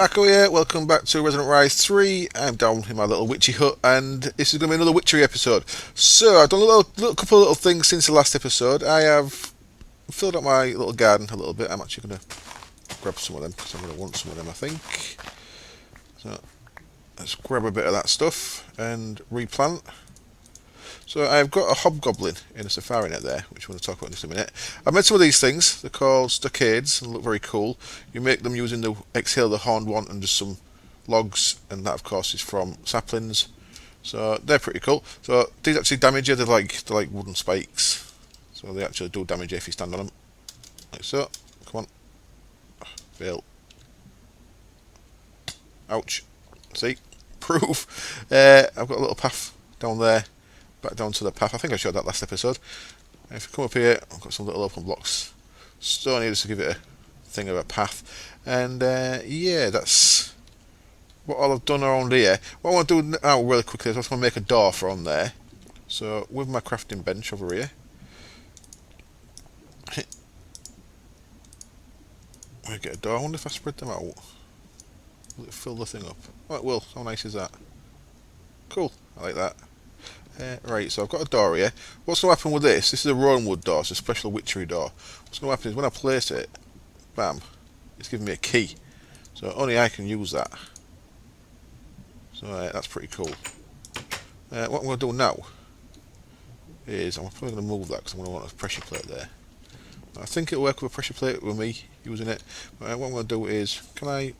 Akko here, welcome back to Resonant Rise 3. I'm down in my little witchy hut, and this is going to be another Witchery episode. So, I've done a couple of little things since the last episode. I have filled up my little garden a little bit. I'm actually going to grab some of them, because I'm going to want some of them, I think. So, let's grab a bit of that stuff, and replant. So I've got a hobgoblin in a safari net there, which we're going to talk about in just a minute. I've made some of these things. They're called stockades and look very cool. You make them using the exhale the horned one and just some logs, and that of course is from saplings. So they're pretty cool. So these actually damage you. They're like wooden spikes. So they actually do damage you if you stand on them. Like so. Come on. Fail. Ouch. See? Proof. I've got a little path down there. Back down to the path. I think I showed that last episode. And if you come up here, I've got some little open blocks. Stone here just to give it a thing of a path. And yeah, that's what all I've done around here. What I want to do now really quickly is I just want to make a door for on there. So with my crafting bench over here. I get a door. I wonder if I spread them out. Will it fill the thing up? Oh, it will. How nice is that? Cool. I like that. Right, so I've got a door here. What's going to happen with this? This is a rowanwood door, it's a special witchery door. What's going to happen is when I place it, bam, it's giving me a key. So only I can use that. So that's pretty cool. What I'm going to do now is I'm probably going to move that because I'm going to want a pressure plate there. I think it'll work with a pressure plate with me using it. But what I'm going to do is, I think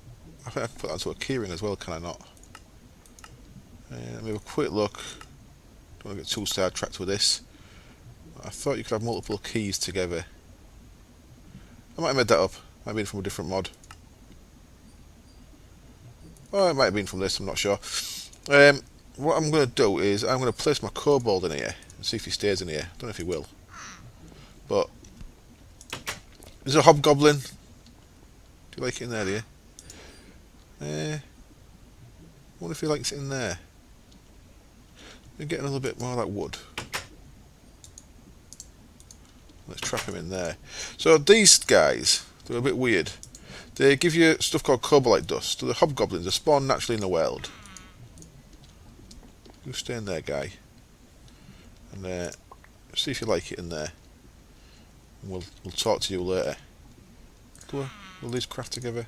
I can put that into a keyring as well, can I not? Let me have a quick look. Don't want to get too sidetracked with this. I thought you could have multiple keys together. I might have made that up. Might have been from a different mod. Oh, it might have been from this, I'm not sure. What I'm going to do is I'm going to place my kobold in here and see if he stays in here. Don't know if he will. But there's a hobgoblin. Do you like it in there, do you? I wonder if he likes it in there. Get a little bit more like wood. Let's trap him in there. So these guys, they're a bit weird. They give you stuff called kobolite dust. So the hobgoblins are spawned naturally in the wild. You stay in there, guy. And see if you like it in there. And we'll talk to you later. Will these craft together?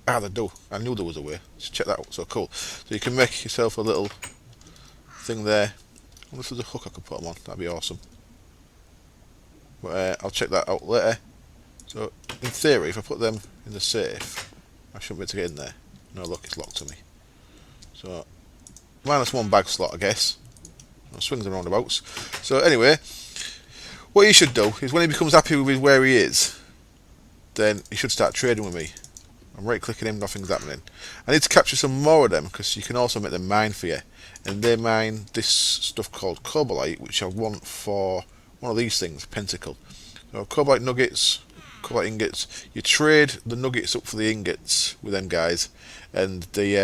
Ah, they do. I knew there was a way. Just check that out. So cool. So you can make yourself a little thing there. I wonder if there's a hook I could put them on. That'd be awesome. But I'll check that out later. So in theory, if I put them in the safe, I shouldn't be able to get in there. No, look, it's locked to me. So -1 bag slot, I guess. No swings and roundabouts. So anyway, what you should do is when he becomes happy with where he is, then he should start trading with me. I'm right clicking him, nothing's happening. I need to capture some more of them because you can also make them mine for you. And they mine this stuff called cobalite, which I want for one of these things, pentacle. So cobalite nuggets, cobalite ingots. You trade the nuggets up for the ingots with them guys, and they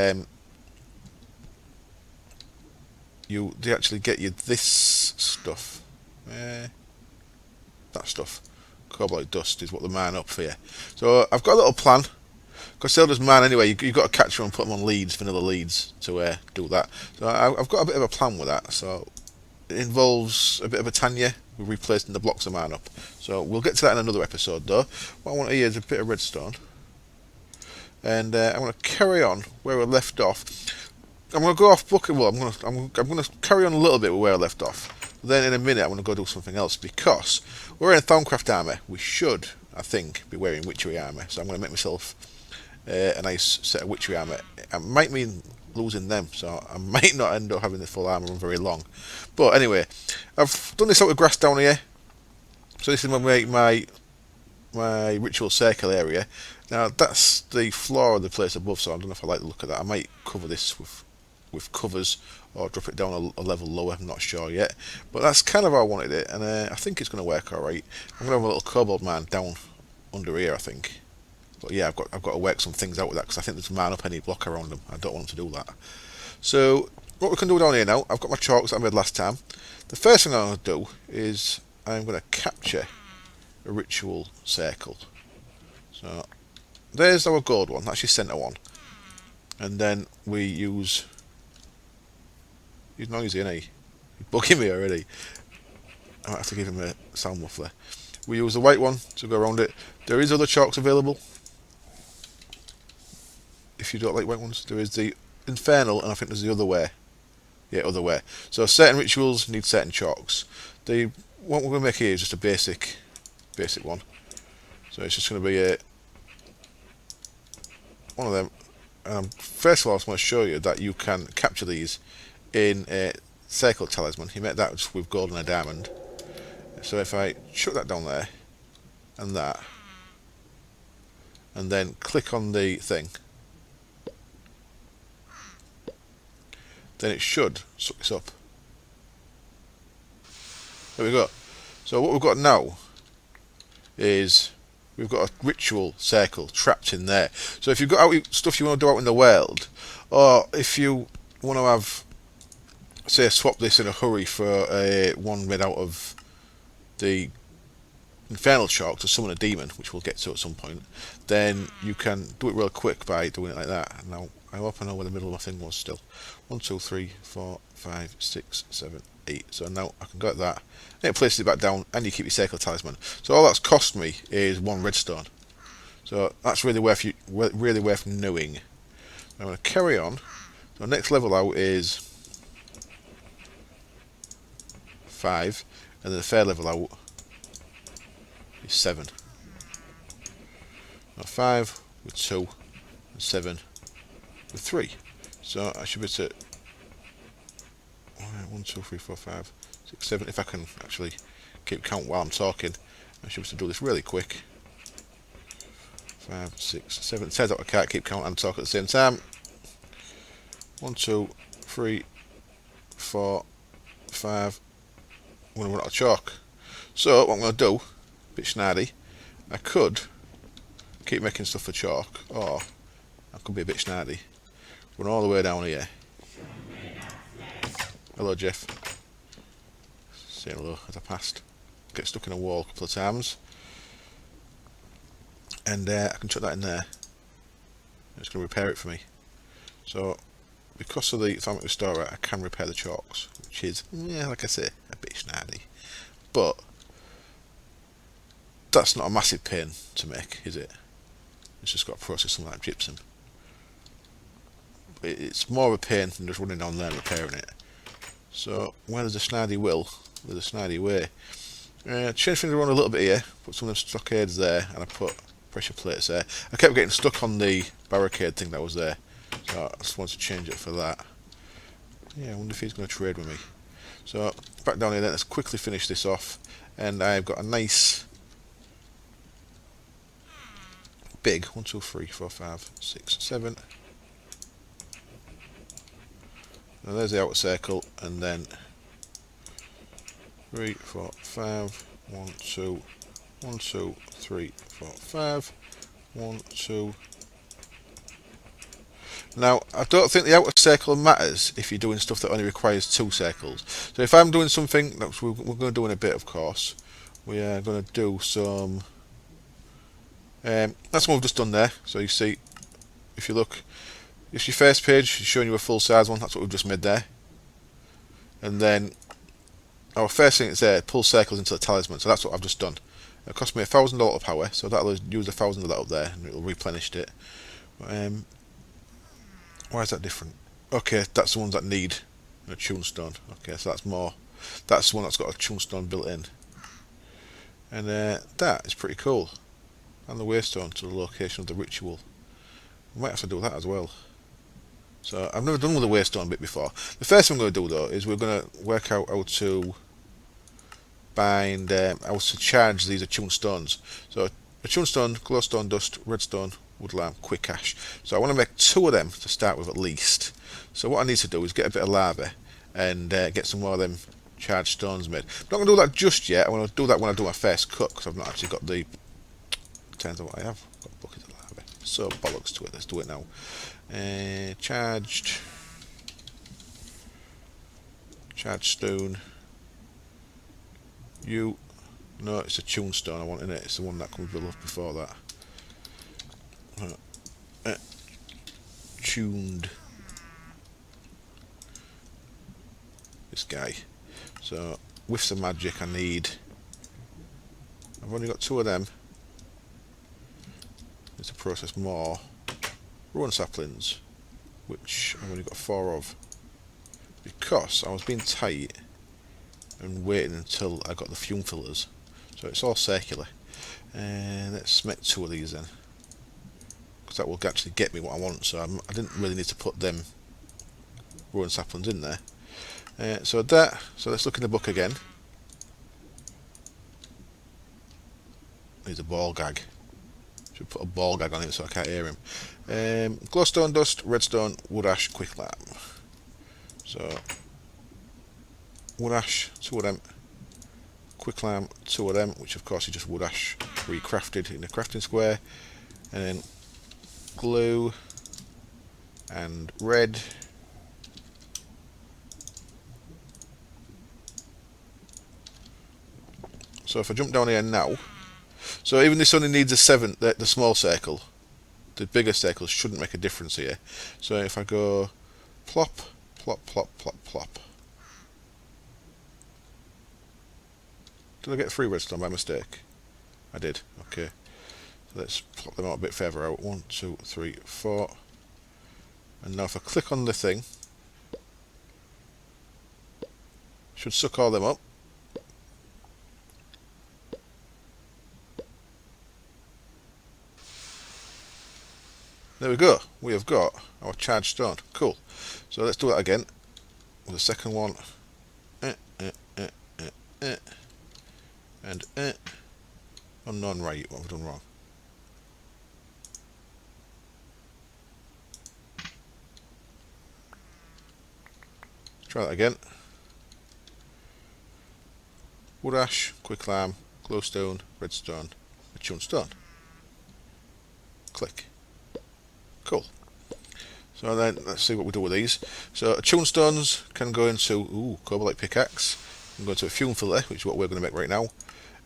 actually get you this stuff. That stuff. Cobalite dust is what they mine up for you. So I've got a little plan. Because they'll just man anyway, you've got to catch them and put them on leads, vanilla leads, to do that. So I've got a bit of a plan with that. So it involves a bit of a Tanya with replacing the blocks of man up. So we'll get to that in another episode though. What I want here is a bit of redstone. And I'm going to carry on where we left off. I'm going to go off book. Well, I'm going to carry on a little bit with where I left off. Then in a minute I'm going to go do something else because we're in Thaumcraft armour. We should, I think, be wearing witchery armour. So I'm going to make myself a nice set of witchery armour. It might mean losing them, so I might not end up having the full armour on very long. But anyway, I've done this out of grass down here. So this is my ritual circle area. Now that's the floor of the place above, so I don't know if I like the look of that. I might cover this with covers or drop it down a level lower, I'm not sure yet. But that's kind of how I wanted it, and I think it's going to work alright. I'm going to have a little kobold man down under here, I think. But yeah, I've got to work some things out with that because I think there's a man up any block around them. I don't want them to do that. So what we can do down here now, I've got my chalks that I made last time. The first thing I'm going to do is I'm going to capture a ritual circle. So there's our gold one, that's your centre one. and then we use. He's noisy, isn't he? He's bugging me already. I might have to give him a sound muffler. We use the white one to go around it. There is other chalks available. If you don't like white ones, there is the Infernal, and I think there's the other way. Yeah, other way. So certain rituals need certain chalks. The what we're going to make here is just a basic one. So it's just going to be one of them. First of all, I just want to show you that you can capture these in a circle talisman. You make that just with gold and a diamond. So if I chuck that down there, and that, and then click on the thing, then it should suck this up. There we go. So what we've got now is we've got a ritual circle trapped in there. So if you've got stuff you want to do out in the world, or if you want to have, say, swap this in a hurry for a one made out of the Infernal Chalk to summon a demon, which we'll get to at some point, then you can do it real quick by doing it like that. Now, I hope I know where the middle of my thing was still. 1, 2, 3, 4, 5, 6, 7, 8. So now I can get that, and it places it back down, and you keep your circle talisman. So all that's cost me is 1 redstone. So that's really worth knowing. I'm going to carry on. So next level out is 5, and then the third level out is 7. Now 5 with 2, and 7 with 3. So I should be able to 1, 2, 3, 4, 5, 6, 7. If I can actually keep count while I'm talking, I should be able to do this really quick. 5, 6, 7. It turns out I can't keep count and talk at the same time. 1, 2, 3, 4, 5. I'm going to run out of chalk. So what I'm going to do, a bit snardy, I could keep making stuff for chalk, or I could be a bit snardy, run all the way down here. Hello, Jeff. Say hello as I passed. Get stuck in a wall a couple of times, and I can chuck that in there. It's going to repair it for me. So because of the Atomic Restorer, I can repair the chalks, which is, yeah, like I say, a bit snardy. But that's not a massive pain to make, is it? It's just got to process something like gypsum. But it's more of a pain than just running down there and repairing it. So where there's a snardy will, there's a snardy way. Change things around a little bit here, put some of them stockades there, and I put pressure plates there. I kept getting stuck on the barricade thing that was there, so I just wanted to change it for that. Yeah, I wonder if he's going to trade with me. So back down here then, let's quickly finish this off, and I've got a nice big 1, 2, 3, 4, 5, 6, 7. Now there's the outer circle, and then 3, 4, 5, 1, 2, 1, 2, 3, 4, 5, 1, 2. Now, I don't think the outer circle matters if you're doing stuff that only requires 2 circles. So if I'm doing something that we're going to do in a bit, of course, we are going to do some. That's what we've just done there. So you see, if you look, it's your first page, it's showing you a full size one. That's what we've just made there. And then our first thing is there, pull circles into the talisman. So that's what I've just done. It cost me 1,000 auto power, so that'll use 1,000 of that up there, and it'll replenish it. Why is that different? Okay, that's the ones that need a tunestone. Okay, so that's more. That's the one that's got a tunestone built in. And that is pretty cool. And the waystone to the location of the ritual. I might have to do that as well. So I've never done with the waystone bit before. The first thing I'm going to do though is we're going to work out how to bind, how to charge these attuned stones. So attuned stone, glowstone dust, redstone, wood lime, quick ash. So I want to make 2 of them to start with at least. So what I need to do is get a bit of lava and get some more of them charged stones made. I'm not going to do that just yet. I want to do that when I do my first cut, because I've not actually got the. Turns out what I have. I've got a bucket of lava. So bollocks to it. Let's do it now. Charged stone. No, it's a tunestone I want in it. It's the one that comes before that. tuned this guy. So with some magic I need, I've only got 2 of them. Need to process more rowan saplings, which I've only got 4 of, because I was being tight and waiting until I got the fume filters. So it's all circular. And let's make 2 of these then, because that will actually get me what I want. So I didn't really need to put them rowan saplings in there. So let's look in the book again. Needs a ball gag. Should put a ball gag on it so I can't hear him. Glowstone dust, redstone, wood ash, quick lime. So wood ash, 2 of them. Quick lime, 2 of them, which of course is just wood ash recrafted in a crafting square. And then glue and red. So if I jump down here now, so even this only needs a 7, the small circle. The bigger circles shouldn't make a difference here. So if I go plop, plop, plop, plop, plop. Did I get 3 redstone by mistake? I did. Okay. So let's plop them out a bit further out. 1, 2, 3, 4. And now if I click on the thing, should suck all them up. There we go. We have got our charged stone. Cool. So let's do that again with the second one. And unknown right. What have I done wrong? Let's try that again. Wood ash, quick lime, glowstone, redstone, attuned stone. Click. Cool. So then let's see what we do with these. So attuned stones can go into cobalt pickaxe, can go into a fume filter, which is what we're going to make right now,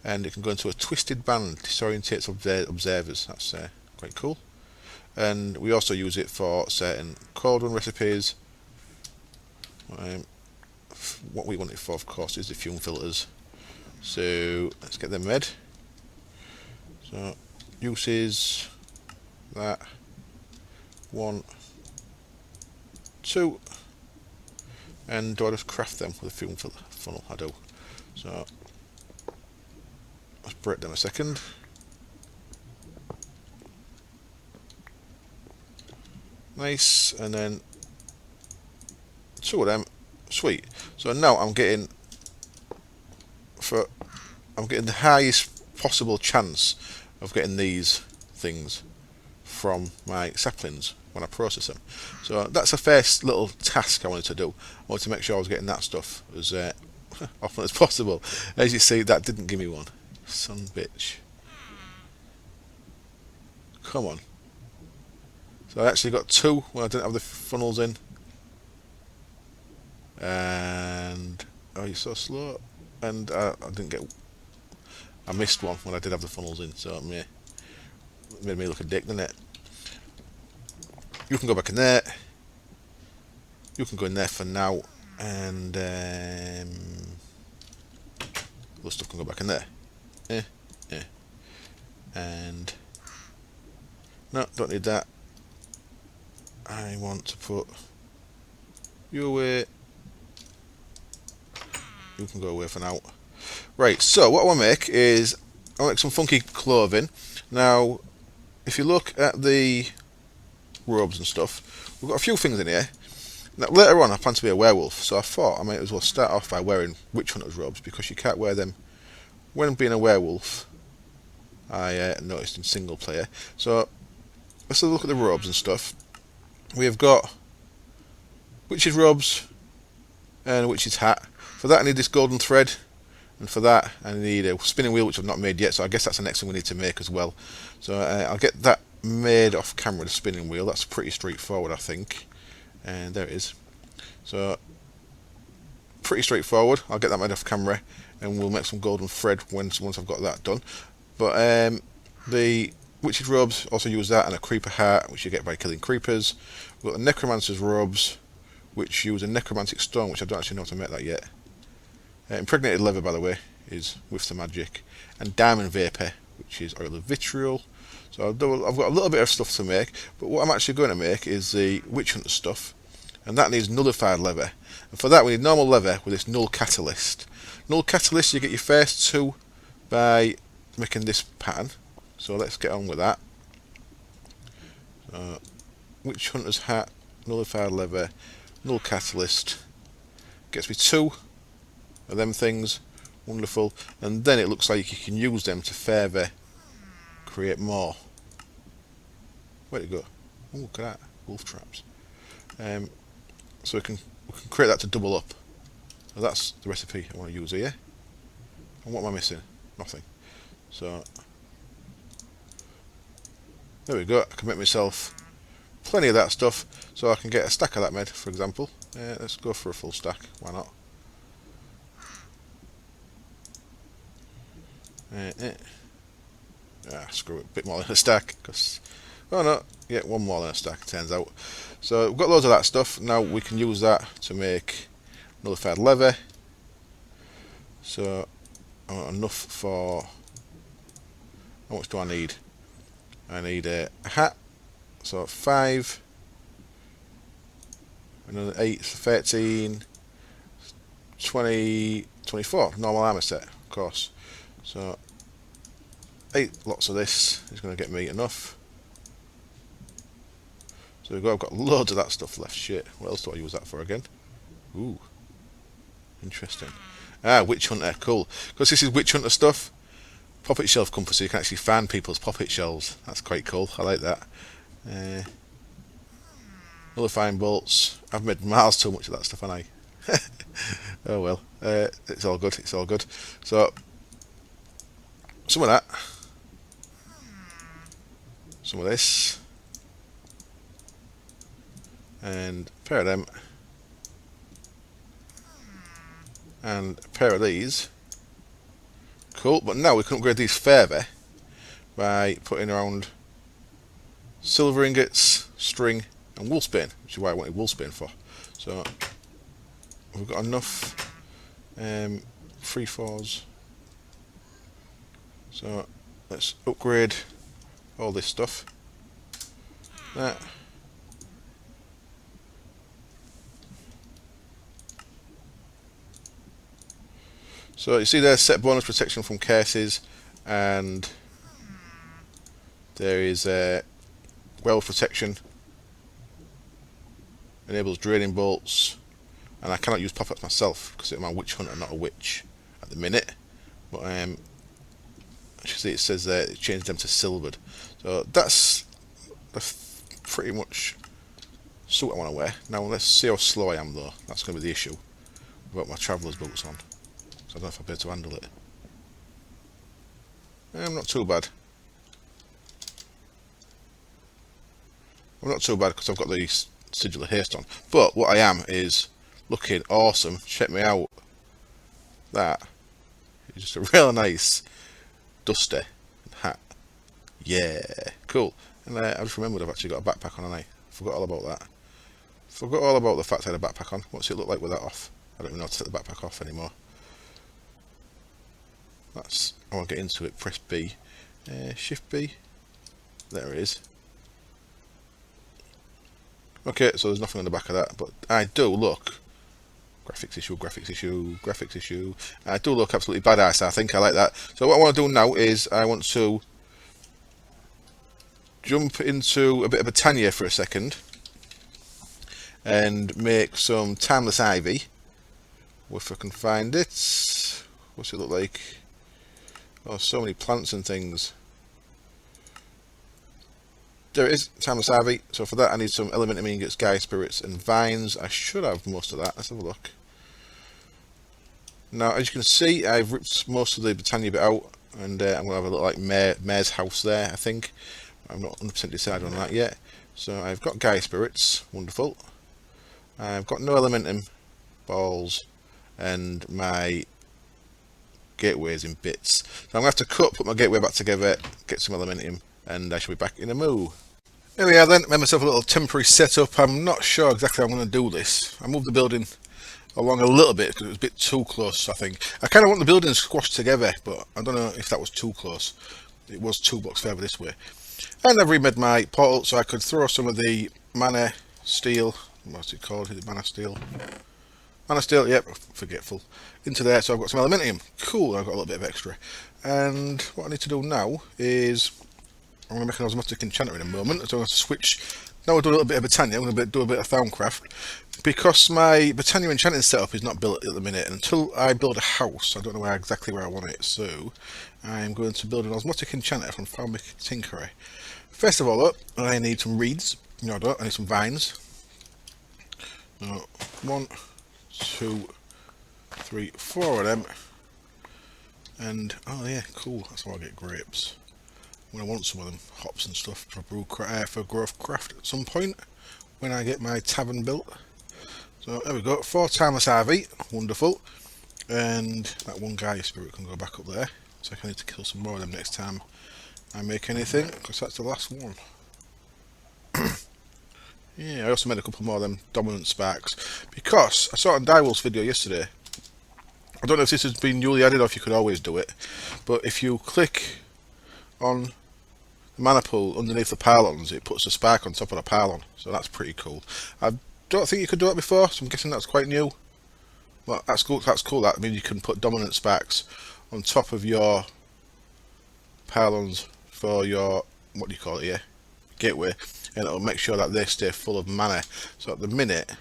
and it can go into a twisted band, disorientates observers. That's quite cool. And we also use it for certain cauldron recipes. What we want it for, of course, is the fume filters. So let's get them made. So uses that 1, 2, and do I just craft them with a fume filter funnel? I do. So let's break them a second. Nice, and then 2 of them. Sweet. So now I'm getting the highest possible chance of getting these things from my saplings when I process them. So that's a first little task I wanted to do. I wanted to make sure I was getting that stuff as often as possible. As you see, that didn't give me one. Son bitch. Come on. So I actually got 2 when I didn't have the funnels in. And oh, you're so slow. And I missed one when I did have the funnels in. So yeah, it made me look a dick, didn't it? You can go back in there. You can go in there for now, and other stuff can go back in there. And no, don't need that. I want to put you away. You can go away for now. Right, so what I want to make is I want to make some funky clothing. Now, if you look at the robes and stuff, we've got a few things in here. Now, later on I plan to be a werewolf, so I thought I might as well start off by wearing witch hunter's robes, because you can't wear them when being a werewolf, I noticed in single player. So let's have a look at the robes and stuff. We have got witch's robes and a witch's hat. For that I need this golden thread, and for that I need a spinning wheel, which I've not made yet, so I guess that's the next thing we need to make as well. So I'll get that made off camera, the spinning wheel. That's pretty straightforward, I think. And there it is. So pretty straightforward. I'll get that made off camera, and we'll make some golden thread once I've got that done. But the witch's robes, also use that, and a creeper hat, which you get by killing creepers. We've got the necromancer's robes, which use a necromantic stone, which I don't actually know how to make that yet. Impregnated leather, by the way, is with the magic. And diamond vapour, which is oil of vitriol. So I've got a little bit of stuff to make, but what I'm actually going to make is the witch hunter stuff, and that needs nullified leather. And for that we need normal leather with this null catalyst. Null catalyst, you get your first 2 by making this pattern. So let's get on with that. Witch hunter's hat, nullified leather, null catalyst. Gets me 2 of them things. Wonderful. And then it looks like you can use them to further create more. Where'd it go? Oh, look at that. Wolf traps. So we can create that to double up. So that's the recipe I want to use here. And what am I missing? Nothing. So there we go. I can make myself plenty of that stuff, so I can get a stack of that made, for example. Let's go for a full stack. Why not? Screw it. A bit more than a stack. Cause, oh no, yeah, 1 more than a stack, turns out. So we've got loads of that stuff. Now we can use that to make nullified leather. So I want enough for... How much do I need? I need a hat. So 5. Another 8, 13, 20, 24. Normal armor set, of course. So 8 lots of this is going to get me enough. So I've got loads of that stuff left. Shit, what else do I use that for again? Ooh, interesting. Witch hunter, cool. Because this is witch hunter stuff. Poppet shelf compass, so you can actually find people's poppet shells. That's quite cool. I like that. Nullifying bolts. I've made miles too much of that stuff, haven't I? Oh well. It's all good. It's all good. So some of that. Some of this. And a pair of them. And a pair of these. Cool, but now we can upgrade these further by putting around silver ingots, string, and woolsbane, which is why I wanted woolsbane for. So we've got enough 3/4s. So let's upgrade all this stuff. That. So you see there's set bonus protection from curses, and there is well protection, enables draining bolts, and I cannot use pop-ups myself because I'm a witch hunter, not a witch at the minute. But actually it says there it changed them to silvered, so that's pretty much suit I want to wear. Now let's see how slow I am though. That's going to be the issue. I've got my traveller's boots on. So I don't know if I'll be able to handle it. I'm not too bad. I'm not too bad because I've got the sigil of haste on. But what I am is looking awesome. Check me out. That is just a real nice dusty hat. Yeah, cool. And I just remembered I've actually got a backpack on, and I forgot all about that. Forgot all about the fact I had a backpack on. What's it look like with that off? I don't even know how to take the backpack off anymore. That's, I want to get into it. Press B, Shift B. There it is. Okay, so there's nothing on the back of that, but I do look. Graphics issue, graphics issue, graphics issue. I do look absolutely badass. I think I like that. So what I want to do now is I want to jump into a bit of a Tanya for a second and make some timeless ivy. If I can find it. What's it look like? Oh, so many plants and things. There it is, timeless ivy. So for that I need some elemental ingots, gaia spirits, and vines. I should have most of that. Let's have a look. Now, as you can see, I've ripped most of the Britannia bit out, and I'm going to have a little like mare's house there, I think. I'm not 100% decided on that yet. So I've got gaia spirits, wonderful. I've got no elementum balls, and my gateway's in bits. So I'm going to have to put my gateway back together, get some elementum, and I shall be back in a moo. There we are then, made myself a little temporary setup. I'm not sure exactly how I'm going to do this. I moved the building along a little bit because it was a bit too close, I think. I kind of want the buildings squashed together, but I don't know if that was too close. It was 2 blocks further this way. And I've remade my portal so I could throw some of the mana steel, what's it called? Is it mana steel? Mana steel, yep, forgetful. Into there, so I've got some aluminium. Cool, I've got a little bit of extra. And what I need to do now is, I'm going to make an osmotic enchanter in a moment, so I'm going to switch. Now we'll do a little bit of Botania, I'm going to do a bit of Thaumcraft. Because my Botania enchanting setup is not built at the minute, and until I build a house, I don't know exactly where I want it, so I'm going to build an osmotic enchanter from Farmic Tinkery. First of all, up, I need some reeds. No, I don't. I need some vines. 1, 2, 3, 4 of them. And, oh yeah, cool, that's how I get grapes. I'm going to want some of them, hops and stuff, for growth craft at some point, when I get my tavern built. So there we go, 4 timeless RV, wonderful. And that one guy spirit can go back up there. So I need to kill some more of them next time I make anything, because that's the last one. Yeah, I also made a couple more of them dominant sparks, because I saw it on Direwolf's video yesterday. I don't know if this has been newly added or if you could always do it, but if you click on the mana pool underneath the pylons, it puts a spark on top of the pylon, so that's pretty cool. I don't think you could do it before, so I'm guessing that's quite new. Well, that's cool. That means you can put dominant sparks on top of your pylons for your, what do you call it here, gateway, and it'll make sure that they stay full of mana. So at the minute,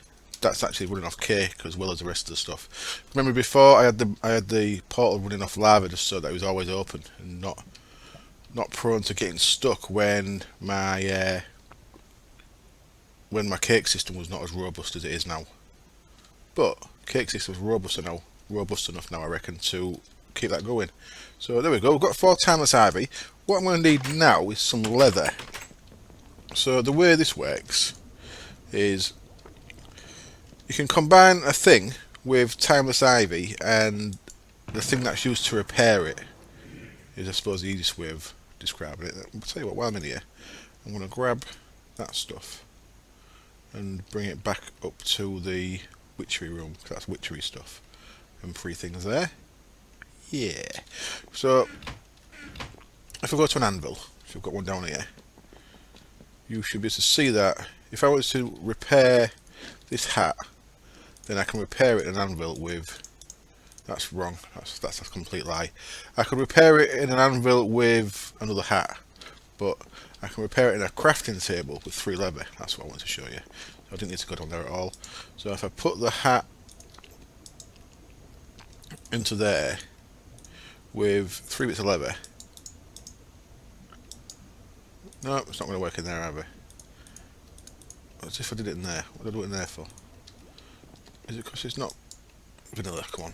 that's actually running off cake as well as the rest of the stuff. Remember before I had the portal running off lava just so that it was always open and not prone to getting stuck when my cake system was not as robust as it is now. But cake system is robust enough now, I reckon, to keep that going. So there we go, we've got 4 timeless ivy. What I'm going to need now is some leather. So the way this works is you can combine a thing with timeless ivy, and the thing that's used to repair it is, I suppose, the easiest way of describing it. I'll tell you what, while I'm in here, I'm going to grab that stuff and bring it back up to the Witchery room, because that's Witchery stuff. And 3 things there. Yeah. So, if I go to an anvil, if you've got one down here, you should be able to see that if I was to repair this hat, then I can repair it in an anvil with... That's wrong. That's a complete lie. I could repair it in an anvil with another hat, but I can repair it in a crafting table with 3 leather. That's what I want to show you. So I didn't need to go down there at all. So if I put the hat into there with 3 bits of leather... No, it's not going to work in there either. What if I did it in there? What did I do it in there for? Is it because it's not vanilla? Come on.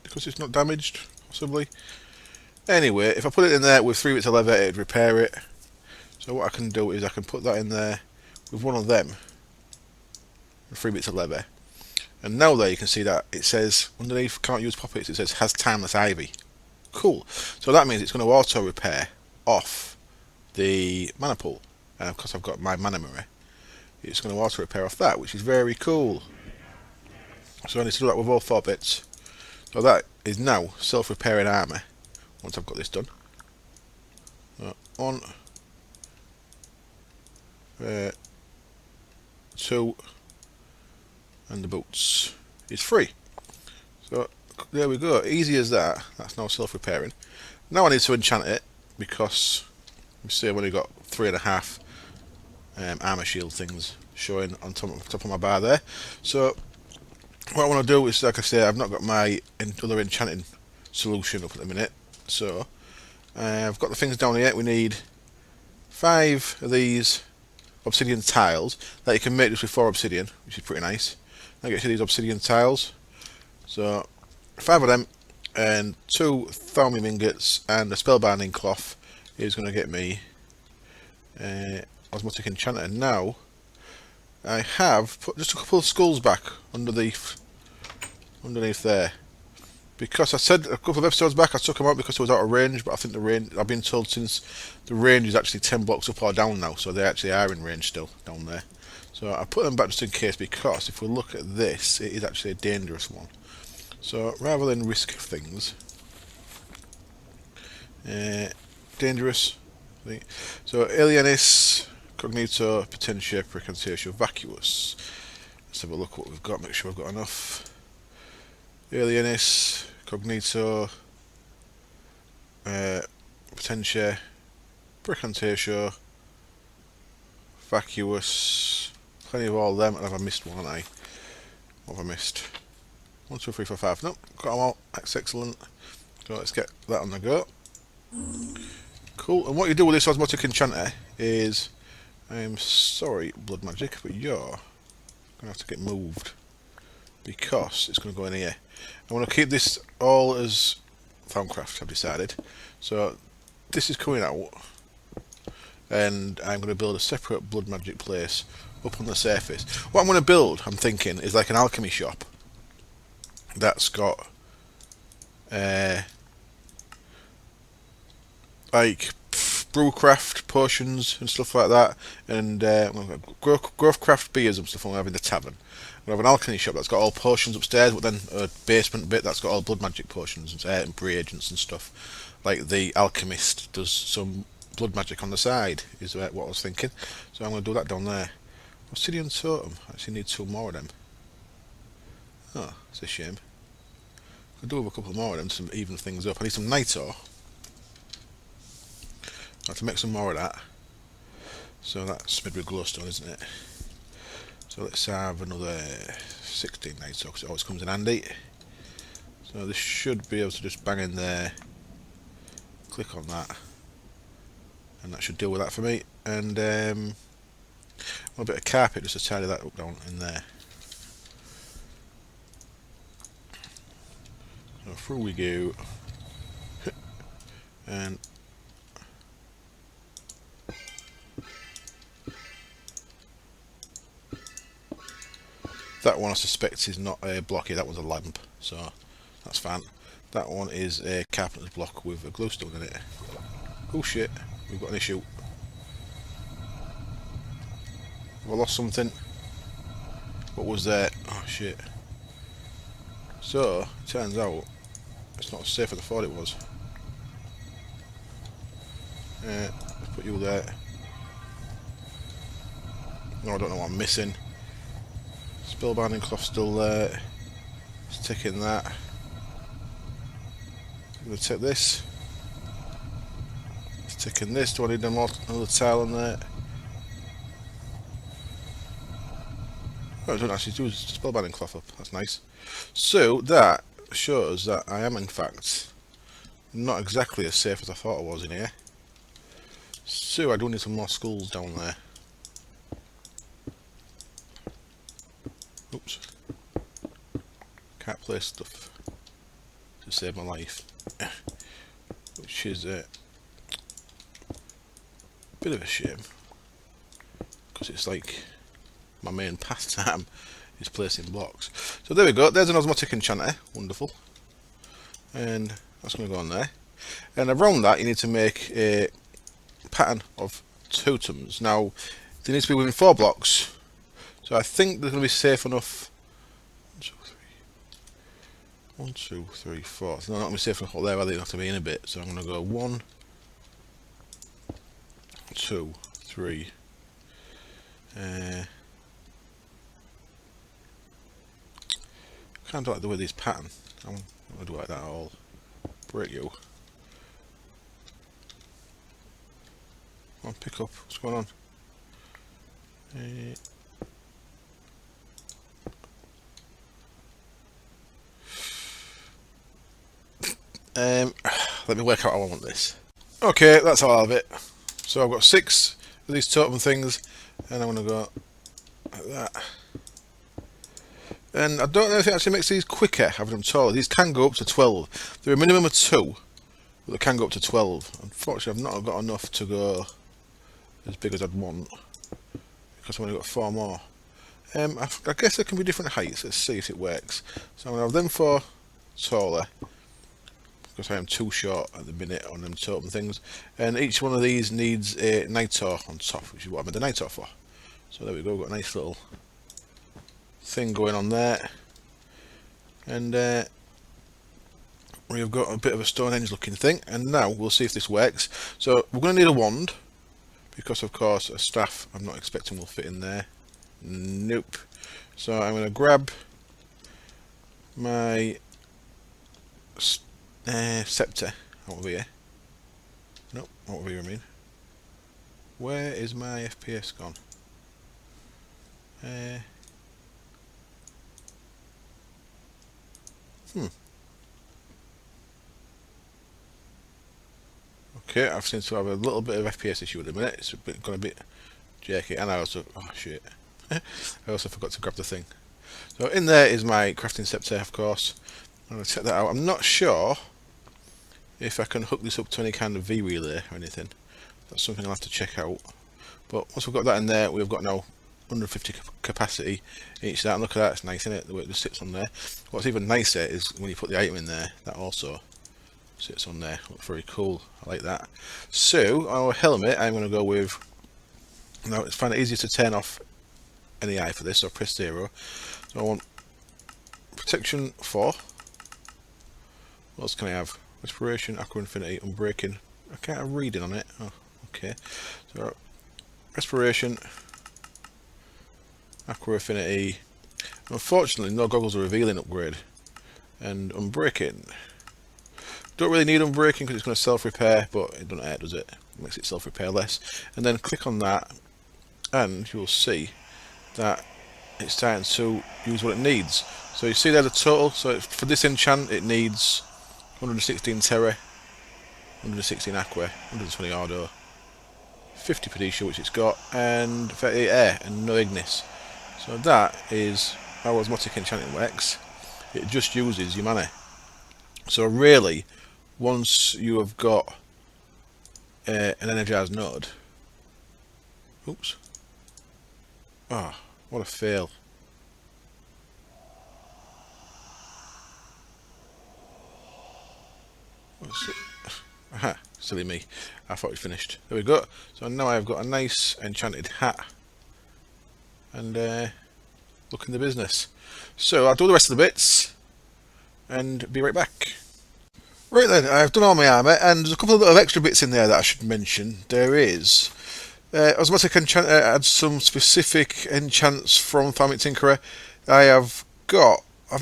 Because it's not damaged, possibly. Anyway, if I put it in there with 3 bits of leather, it'd repair it. So what I can do is I can put that in there with one of them, 3 bits of leather. And now there you can see that it says underneath can't use poppets, it says has timeless ivy. Cool. So that means it's going to auto repair off the mana pool. And of course I've got my mana mirror, it's going to auto repair off that, which is very cool. So I need to do that with all 4 bits. So that is now self-repairing armour once I've got this done. On 2, and the boots is free. So there we go, easy as that. That's now self-repairing. Now I need to enchant it, because you see I've only got 3.5 armour shield things showing on top of my bar there. So what I want to do is, like I say, I've not got my other enchanting solution up at the minute. So I've got the things down here. We need 5 of these obsidian tiles that you can make this with 4 obsidian, which is pretty nice. Now get to these obsidian tiles. So 5 of them and 2 thaumium ingots and a spellbinding cloth is going to get me osmotic enchanter. Now I have put just a couple of skulls back underneath there, because I said a couple of episodes back I took them out because it was out of range, but I think the range, I've been told since the range is actually 10 blocks up or down now, so they actually are in range still down there. So I put them back just in case, because if we look at this, it is actually a dangerous one. So rather than risk things, dangerous. So Alienis, Cognito, Potentia, Precantatio, Vacuous. Let's have a look what we've got, make sure we've got enough. Alienis, Cognito, Potentia, Precantatio, Vacuous. Plenty of all of them, and have I missed one, haven't I? What have I missed? 1, 2, 3, 4, 5. Nope, got them all. That's excellent. So let's get that on the go. Cool. And what you do with this osmotic enchanter is, I'm sorry, Blood Magic, but you're going to have to get moved, because it's going to go in here. I want to keep this all as Thaumcraft, I've decided. So this is coming out, and I'm going to build a separate Blood Magic place up on the surface. What I'm going to build, I'm thinking, is like an alchemy shop that's got like brewcraft potions and stuff like that, and growthcraft beers and stuff I'm having in the tavern. We have an alchemy shop that's got all potions upstairs, but then a basement bit that's got all blood magic potions and reagents and stuff. Like the alchemist does some blood magic on the side, is what I was thinking. So I'm going to do that down there. Obsidian totem. I actually need 2 more of them. Oh, it's a shame. I do have a couple more of them to even things up. I need some nitor. I have to make some more of that. So that's made with glowstone, isn't it? So let's have another 16 nitor, because it always comes in handy. So this should be able to just bang in there. Click on that. And that should deal with that for me. And a bit of carpet just to tidy that up down in there. So through we go. And that one I suspect is not a blocky, that one's a lamp, so that's fine. That one is a carpenter's block with a glowstone in it. Oh shit, we've got an issue. Have I lost something? What was that? Oh shit. So, it turns out it's not as safe as I thought it was. Let's put you there. No, I don't know what I'm missing. Spellbinding cloth still there. Just taking that. I'm going to take this. Just taking this. Do I need another tile on there? Oh, I don't actually do spellbinding cloth up. That's nice. So that shows that I am in fact not exactly as safe as I thought I was in here. So I do need some more skulls down there. Oops. Can't place stuff to save my life. Which is a bit of a shame, because it's like my main pastime is placing blocks. So there we go, there's an osmotic enchanter, wonderful. And that's going to go on there. And around that you need to make a pattern of totems. Now they need to be within 4 blocks. So I think they're going to be safe enough. 1, 2, 3, 4. So they're not going to be safe enough up there, they have to be in a bit. So I'm going to go 1, 2, 3. Can't do it like the way this pattern. I'm going to do it like that. I'll break you. Come on, pick up. What's going on? Let me work out how I want this. Okay, that's all of it. So I've got 6 of these totem things, and I'm going to go like that. And I don't know if it actually makes these quicker having them taller. These can go up to 12. They're a minimum of 2, but they can go up to 12. Unfortunately, I've not got enough to go as big as I'd want, because I've only got 4 more. I guess there can be different heights. Let's see if it works. So I'm going to have them 4 taller, because I am too short at the minute on them totem things. And each one of these needs a nitor on top, which is what I made the nitor for. So there we go, got a nice little thing going on there. And we've got a bit of a Stonehenge looking thing. And now we'll see if this works. So we're going to need a wand, because of course a staff I'm not expecting will fit in there. Nope. So I'm going to grab my scepter out of here. Nope, out of here I mean. Where is my FPS gone? Okay, I've seemed to have a little bit of FPS issue at the minute. It's gone a bit jerky, and I also, oh shit, I also forgot to grab the thing. So in there is my crafting scepter, of course. I'm going to check that out. I'm not sure if I can hook this up to any kind of V-relay or anything. That's something I'll have to check out. But once we've got that in there, we've got now 150 capacity each of that. And look at that, it's nice, isn't it? The way it just sits on there. What's even nicer is when you put the item in there, that also sits on there. Looks very cool. I like that. So our helmet, I'm going to go with. Now it's find it easier to turn off any eye for this, so press 0. So I want protection 4. What else can I have? Respiration, Aqua Infinity, Unbreaking. I can't have reading on it. Oh, okay. So respiration, Aqua Affinity. Unfortunately, no goggles are revealing upgrade. And Unbreaking. Don't really need Unbreaking because it's going to self-repair, but it doesn't hurt, does it? It makes it self-repair less. And then click on that, and you'll see that it's starting to use what it needs. So you see there the total. So for this enchant, it needs 116 Terra, 116 Aqua, 120 Ordo, 50 Pedisha, which it's got, and 38 Air, and no Ignis. So that is how Osmotic Enchanting works. It just uses your mana. So really, once you have got an energized node, oops, ah, oh, what a fail. Aha, silly me. I thought it finished. There we go. So now I've got a nice enchanted hat. And look in the business. So I'll do the rest of the bits and be right back. Right then, I've done all my armour, and there's a couple of little extra bits in there that I should mention. There is Osmotic Enchant adds some specific enchants from Farming Tinkerer. I've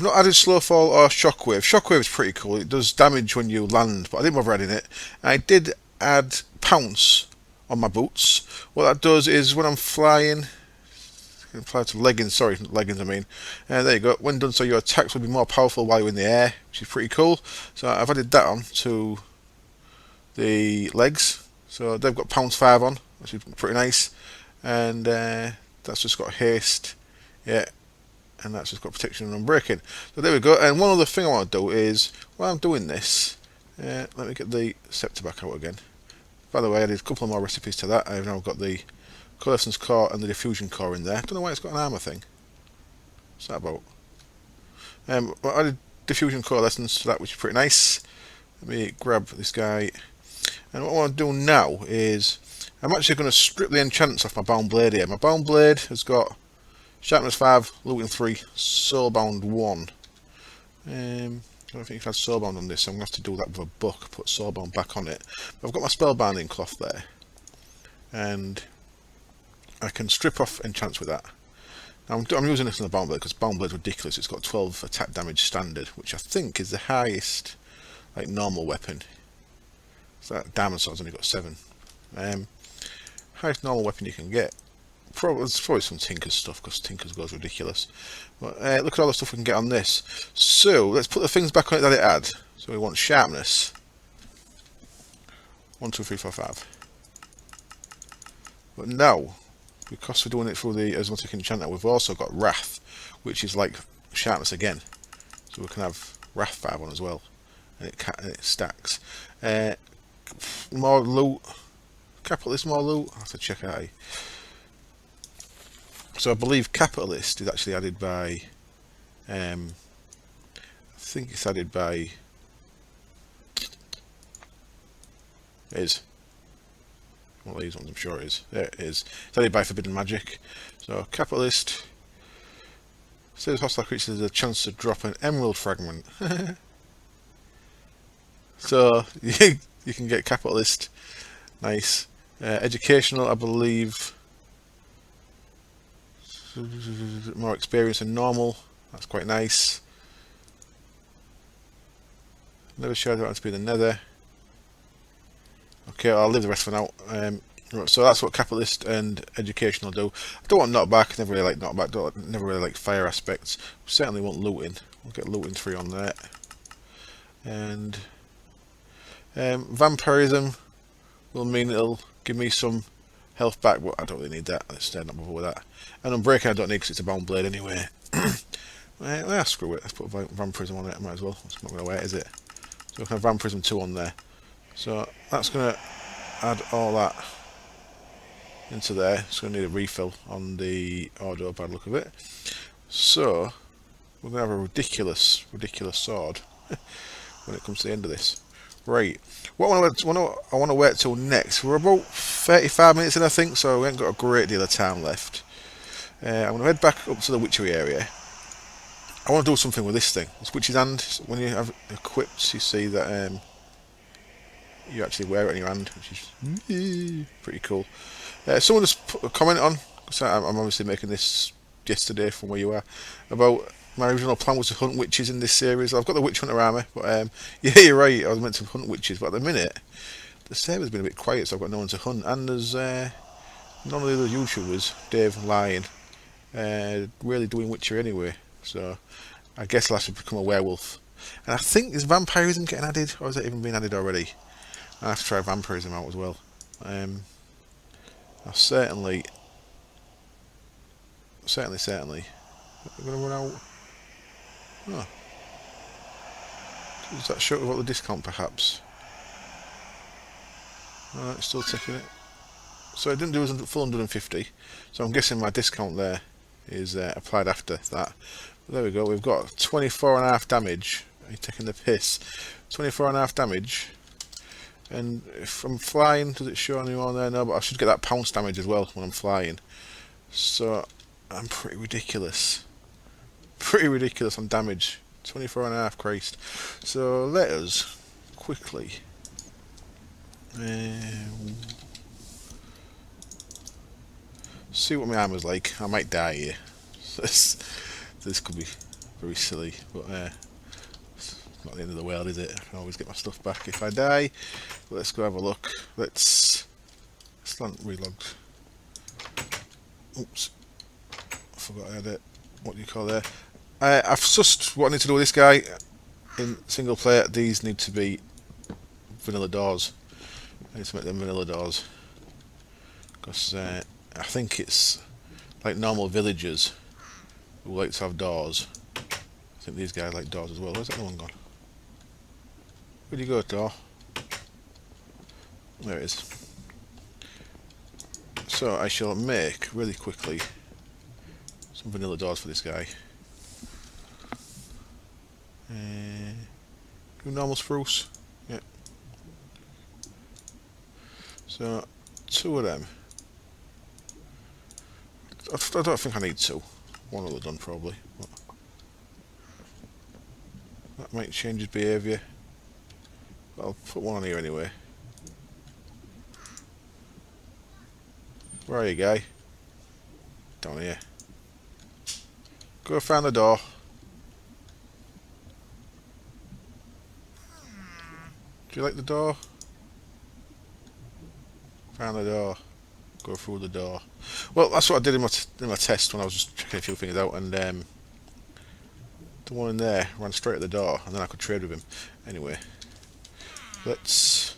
not added Slowfall or Shockwave. Shockwave is pretty cool. It does damage when you land, but I didn't bother adding it. I did add Pounce on my boots. What that does is when I'm flying, fly to leggings, sorry, leggings I mean. There you go. When done so, your attacks will be more powerful while you're in the air, which is pretty cool. So I've added that on to the legs. So they've got Pounce 5 on, which is pretty nice. And that's just got haste. Yeah. And that's just got protection and unbreaking. So there we go. And one other thing I want to do is, while I'm doing this, let me get the scepter back out again. By the way, I did a couple of more recipes to that. I've now got the Coalescence Core and the Diffusion Core in there. I don't know why it's got an armour thing. What's that about? Well, I did Diffusion Coalescence to that, which is pretty nice. Let me grab this guy. And what I want to do now is, I'm actually going to strip the enchants off my Bound Blade here. My Bound Blade has got Sharpness 5, Looting 3, Soulbound 1. I don't think you've had Soulbound on this, so I'm going to have to do that with a book, put Soulbound back on it. But I've got my Spellbinding Cloth there, and I can strip off enchants with that. Now I'm using this on the Bound Blade because Bound Blade's ridiculous. It's got 12 attack damage standard, which I think is the highest, like, normal weapon. So that Diamond Sword's only got 7. Highest normal weapon you can get. It's probably some Tinker's stuff because Tinker's goes ridiculous. But look at all the stuff we can get on this. So let's put the things back on it that it had. So we want sharpness. 1, 2, 3, 4, 5. But now, because we're doing it through the Osmotic Enchanter, we've also got Wrath, which is like sharpness again. So we can have Wrath 5 on as well, and it stacks. More loot. Capitalist, more loot. I have to check out. So I believe Capitalist is actually added by, I think it's added by is. One of these ones, I'm sure it is. There it is. It's added by forbidden magic. So, capitalist. Says hostile creatures has a chance to drop an emerald fragment. So, you can get capitalist. Nice. Educational, I believe. More experience than normal. That's quite nice. Never sure I don't want to be in the nether. Okay, I'll leave the rest for now. So that's what capitalist and educational do. I don't want knockback. Never really like knockback. Never really like fire aspects. Certainly want looting. We'll get looting 3 on there. And vampirism will mean it'll give me some health back, but I don't really need that. Let's not bother with that. And unbreaking I don't need because it's a bound blade anyway. Well, screw it. Let's put vampirism on it. Might as well. It's not going to wait, is it? So we can have vampirism 2 on there. So that's going to add all that into there. It's going to need a refill on the order by the look of it. So we're going to have a ridiculous sword when it comes to the end of this. Right. What I want to wait till next. We're about 35 minutes in, I think, so we ain't got a great deal of time left. I'm going to head back up to the Witchery area. I want to do something with this thing. This Witch's Hand. When you have it equipped, you see that you actually wear it on your hand, which is pretty cool. Someone just put a comment on, because I'm obviously making this yesterday from where you are, about my original plan was to hunt witches in this series. I've got the Witch Hunter armour, but yeah, you're right, I was meant to hunt witches, but at the minute, the server's been a bit quiet, so I've got no one to hunt, and there's none of the other YouTubers, Dave and Lion, really doing Witchery anyway, so I guess I'll have to become a werewolf. And I think, is vampirism getting added, or has it even been added already? I have to try vampirism out as well. I'll certainly. We're going to run out. Oh. Does that show about the discount perhaps? Alright, still taking it. So it didn't do a full 150. So I'm guessing my discount there is applied after that. But there we go, we've got 24.5 damage. Are you taking the piss? 24.5 damage. And if I'm flying, does it show anyone there? No, but I should get that pounce damage as well when I'm flying. So I'm pretty ridiculous. Pretty ridiculous on damage. 24.5, Christ. So let us quickly see what my armor's like. I might die here. This could be very silly, but it's not the end of the world, is it? I can always get my stuff back if I die. Let's go have a look. Let's relogged. Oops, I forgot I had it. What do you call there? I've sussed what I need to do with this guy in single player. These need to be vanilla doors. I need to make them vanilla doors because I think it's like normal villagers who like to have doors. I think these guys like doors as well. Where's that other one gone? Where'd you go, door? There it is. So I shall make really quickly some vanilla doors for this guy. Normal spruce. Yeah. So 2 of them. I don't think I need 2. 1 will have done probably. But that might change his behaviour. But I'll put 1 on here anyway. Where are you, guy? Down here. Go find the door. Do you like the door? Find the door. Go through the door. Well, that's what I did in my test when I was just checking a few things out, and the one in there ran straight at the door, and then I could trade with him. Anyway, let's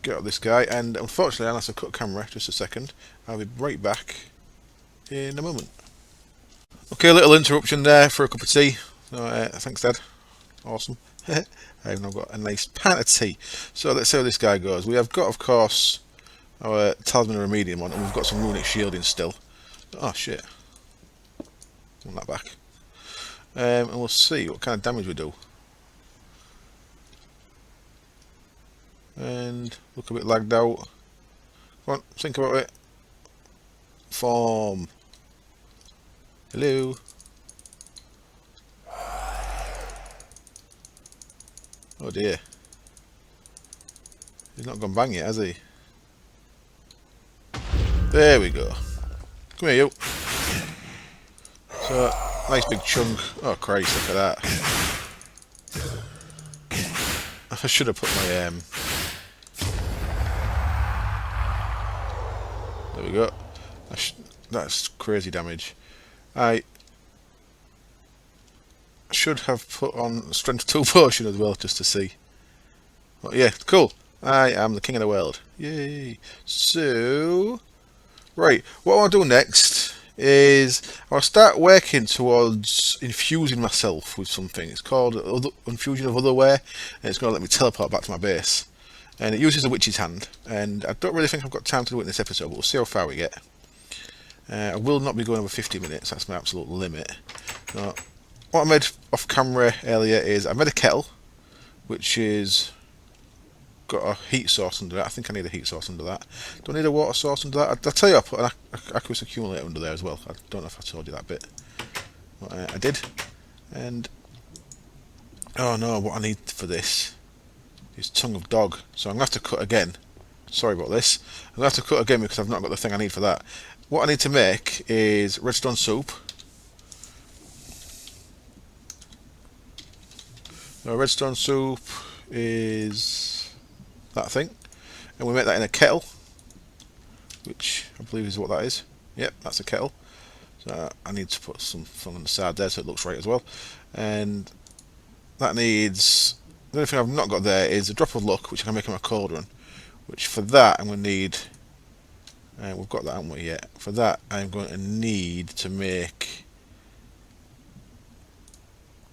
get out this guy, and unfortunately, unless I cut camera, just a second, I'll be right back in a moment. Okay, a little interruption there for a cup of tea. So, thanks, Dad. Awesome. I've now got a nice pint of tea. So let's see how this guy goes. We have got, of course, our Talisman of Remedium on, and we've got some runic shielding still. Oh shit. Want that back. And we'll see what kind of damage we do. and look a bit lagged out. Come on, think about it. Form. Hello. Oh dear. He's not gone bang yet, has he? There we go. Come here, you. So, nice big chunk. Oh Christ, look at that. I should have put my there we go. That's crazy damage. I should have put on strength 2 potion as well, just to see. But yeah, cool. I am the king of the world. Yay. So, right, what I'll do next is I'll start working towards infusing myself with something. It's called Infusion of Otherware, and it's going to let me teleport back to my base. And it uses a witch's hand, and I don't really think I've got time to do it in this episode, but we'll see how far we get. I will not be going over 50 minutes, that's my absolute limit. So, what I made off camera earlier is I made a kettle, which is got a heat source under that. I think I need a heat source under that. Do I need a water source under that? I'll tell you, I put an aqueous accumulator under there as well. I don't know if I told you that bit. But, I did. And oh no, what I need for this is tongue of dog. So I'm going to have to cut again. Sorry about this. I'm going to have to cut again because I've not got the thing I need for that. What I need to make is redstone soup. Now, redstone soup is that thing, and we make that in a kettle, which I believe is what that is. Yep, that's a kettle. So I need to put some on the side there so it looks right as well. And that needs, the only thing I've not got there is a drop of luck, which I can make in my cauldron. Which for that I'm going to need, we've got that, haven't we yet? For that I'm going to need to make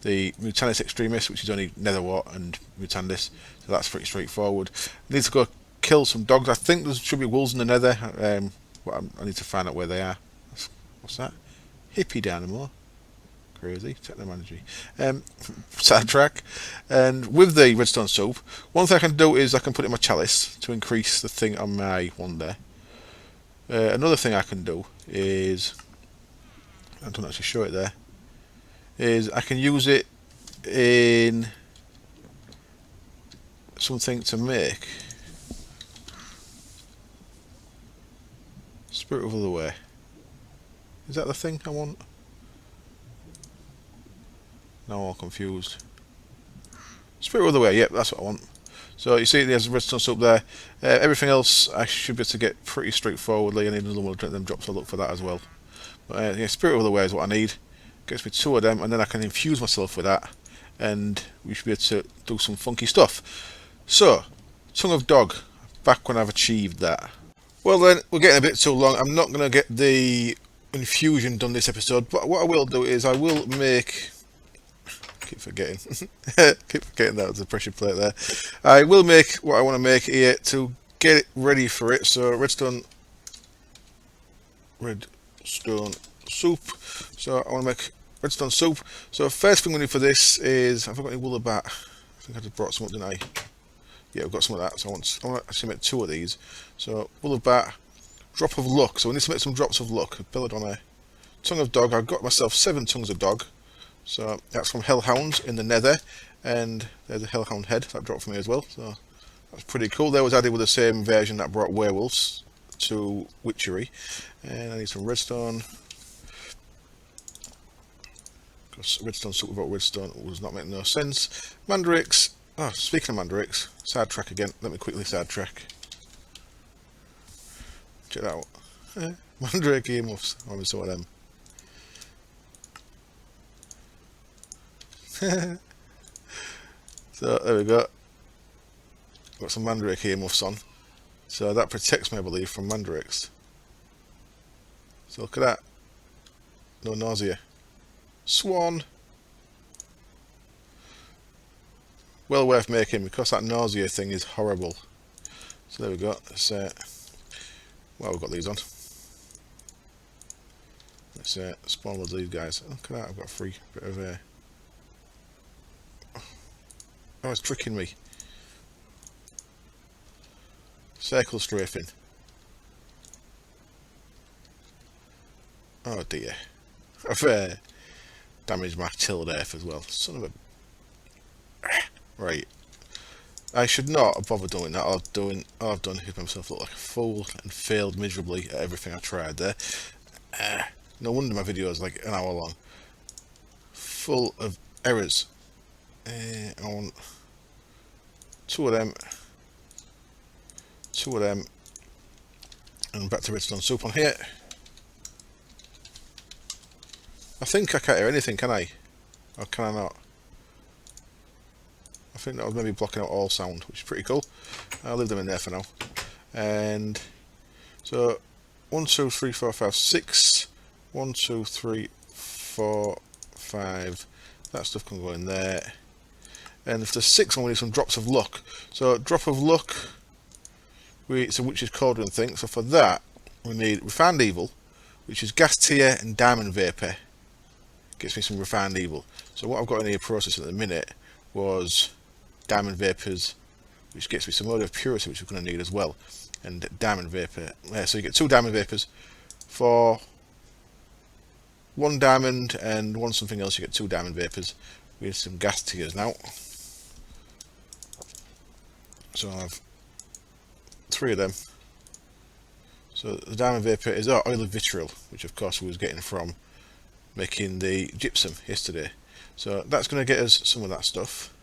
the Mutanis Extremis, which is only Nether Wart and Mutandis, so that's pretty straightforward. I need to go kill some dogs. I think there should be wolves in the Nether, but I need to find out where they are. What's that? Hippie Dynamo. Crazy. Technomancy. Sidetrack. And with the redstone soup, one thing I can do is I can put it in my chalice to increase the thing on my one there. Another thing I can do is, I don't actually show it there, is I can use it in something to make Spirit of Otherware. Is that the thing I want? Now I'm all confused. Spirit of Otherware, yep, that's what I want. So you see there's redstone soup there. Everything else I should be able to get pretty straightforwardly. I need another one of them drops, I'll look for that as well. But yeah, Spirit of Otherware is what I need. Gets me 2 of them, and then I can infuse myself with that, and we should be able to do some funky stuff. So, Tongue of Dog, back when I've achieved that. Well then, we're getting a bit too long. I'm not going to get the infusion done this episode, but what I will do is I will make... keep forgetting. Keep forgetting that was a pressure plate there. I will make what I want to make here to get it ready for it. So, redstone soup. So I want to make redstone soup. So first thing we need for this is, have I got any wool bat? I think I just brought some up, didn't I? Yeah, I've got some of that. So I want to actually make 2 of these. So wool of bat, drop of luck. So we need to make some drops of luck. Belladonna, tongue of dog. I've got myself 7 tongues of dog. So that's from Hellhounds in the Nether, and there's a Hellhound head that dropped for me as well. So that's pretty cool. That was added with the same version that brought werewolves to Witchery. And I need some redstone. Because redstone soup without redstone was not making no sense. Mandrakes. Oh, speaking of mandrakes, sidetrack again. Let me quickly sidetrack. Check that out. Mandrake earmuffs. I want some of them. So there we go. Got some mandrake earmuffs on. So that protects me, I believe, from mandrakes. So look at that. No nausea. Swan. Well worth making because that nausea thing is horrible. So there we go. Let's well, we've got these on. Let's spawn loads of these guys. Look at that, I've got a free bit of oh, it's tricking me. Circle strafing. Oh dear. I've damaged my tilled earth as well. Son of a... Right. I should not have bothered doing that. All I've done is make myself look like a fool and failed miserably at everything I tried there. No wonder my video is like an hour long. Full of errors. I want 2 of them. 2 of them. And back to redstone soup on here. I think I can't hear anything, can I? Or can I not? I think that was maybe blocking out all sound, which is pretty cool. I'll leave them in there for now. And so 1, 2, 3, 4, 5, 6. 1, 2, 3, 4, 5. That stuff can go in there. And if there's 6 one, we need some drops of luck. So drop of luck, it's a witch's cauldron thing. So for that, we need refined evil, which is gas tear and diamond vapor. Gets me some refined evil. So what I've got in here processing at the minute was diamond vapors, which gets me some odor of purity, which we're going to need as well, and diamond vapor. So you get 2 diamond vapors for 1 diamond and 1 something else. You get 2 diamond vapors. We have some gas tears now. So I have 3 of them. So the diamond vapor is oil of vitriol, which of course we was getting from making the gypsum yesterday. So that's going to get us some of that stuff.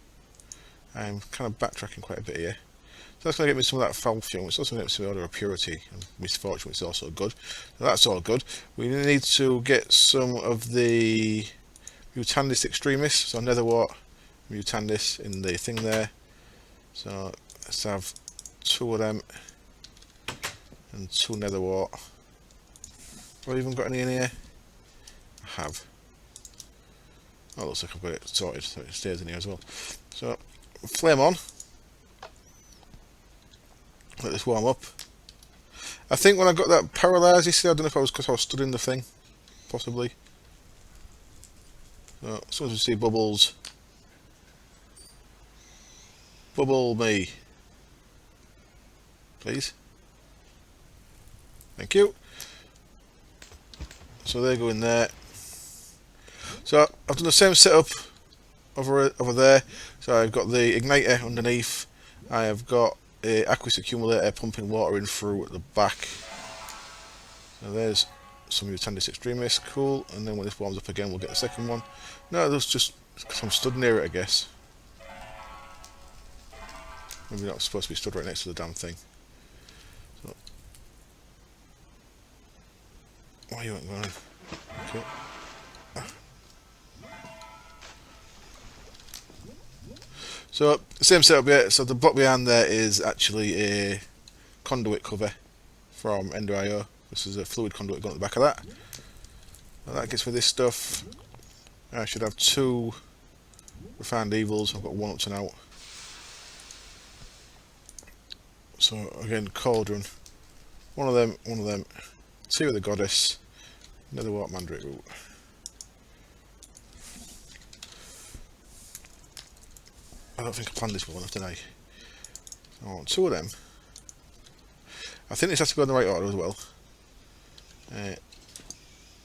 I'm kind of backtracking quite a bit here. So that's going to get me some of that foul fume. It's also going to get me some order of purity and misfortune, which is also good. So that's all good. We need to get some of the Mutandis extremis. So netherwort, Mutandis in the thing there. So let's have 2 of them and 2 netherwort. Have I even got any in here? I have. Oh, looks like I've got it sorted, so it stays in here as well. So flame on. Let this warm up. I think when I got that paralysed yesterday, I don't know if I was because I was stood in the thing, possibly. So as soon as we see bubbles, bubble me, please. Thank you. So they go in there. So I've done the same setup over there. So I've got the igniter underneath. I have got a aqueous accumulator pumping water in through at the back. So there's some Mutandis extremis, cool. And then when this warms up again, we'll get the second one. No, that's just because I'm stood near it, I guess. Maybe not supposed to be stood right next to the damn thing. So, why you ain't going? Okay. So same setup here. So the block behind there is actually a conduit cover from Ender.io. This is a fluid conduit going at the back of that. Now that gets me this stuff. I should have 2 refined evils. I've got 1 up to now. So again, cauldron. 1 of them. 2 of the goddess. Another what mandrake root. I don't think I planned this well enough, did I? I want 2 of them. I think this has to go in the right order as well.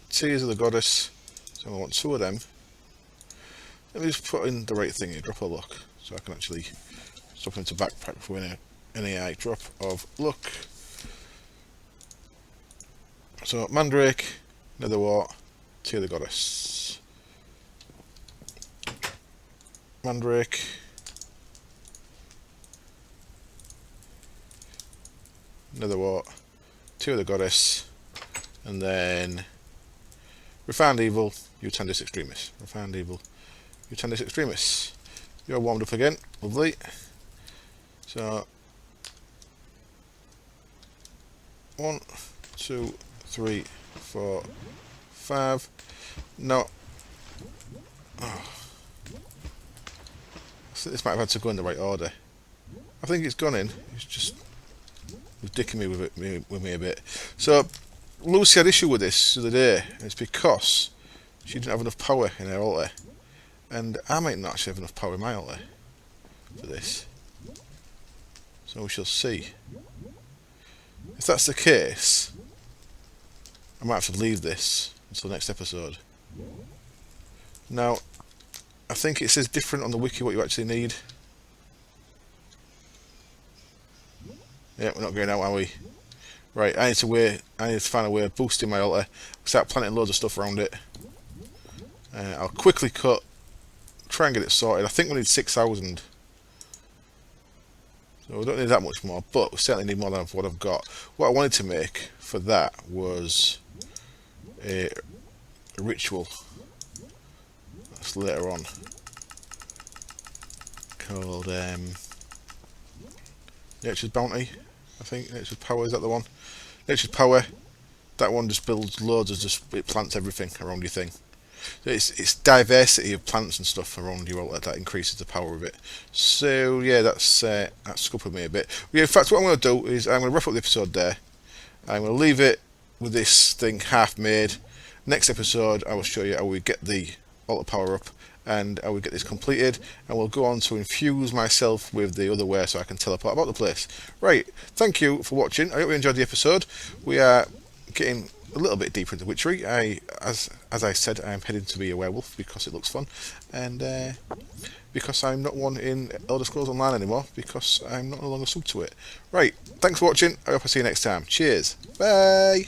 Tears of the goddess. So I want 2 of them. Let me just put in the right thing here. Drop of luck, so I can actually stop into backpack before any AI. Drop of luck. So mandrake, netherwort, tear of the goddess. Mandrake. Netherwort, tear of the goddess, and then refined evil, Mutandis extremis. Refined evil, Mutandis extremis. You're warmed up again, lovely. So 1, 2, 3, 4, 5. No. Oh. This might have had to go in the right order. I think it's gone in. It's just was dicking me with me a bit. So Lucy had issue with this the other day, and it's because she didn't have enough power in her altar, and I might not actually have enough power in my altar for this. So we shall see. If that's the case, I might have to leave this until next episode. Now, I think it says different on the wiki what you actually need. Yeah, we're not going out, are we? Right, I need to find a way of boosting my altar. Start planting loads of stuff around it. I'll quickly cut, try and get it sorted. I think we need 6,000. So we don't need that much more, but we certainly need more than what I've got. What I wanted to make for that was a ritual. That's later on. Called Nature's Bounty, I think. Nature's Power, is that the one? Nature's Power. That one just builds loads of it plants everything around your thing. So it's diversity of plants and stuff around your altar that increases the power of it. So yeah, that's scuppered me a bit. Yeah, in fact, what I'm going to do is I'm going to wrap up the episode there. I'm going to leave it with this thing half made. Next episode, I will show you how we get the altar power up and how we get this completed, and we'll go on to infuse myself with the other way so I can teleport about the place. Right, thank you for watching. I hope you enjoyed the episode. We are getting a little bit deeper into Witchery. As I said, I'm heading to be a werewolf because it looks fun, and because I'm not one in Elder Scrolls Online anymore because I'm not no longer sub to it. Right, thanks for watching. I hope I see you next time. Cheers. Bye.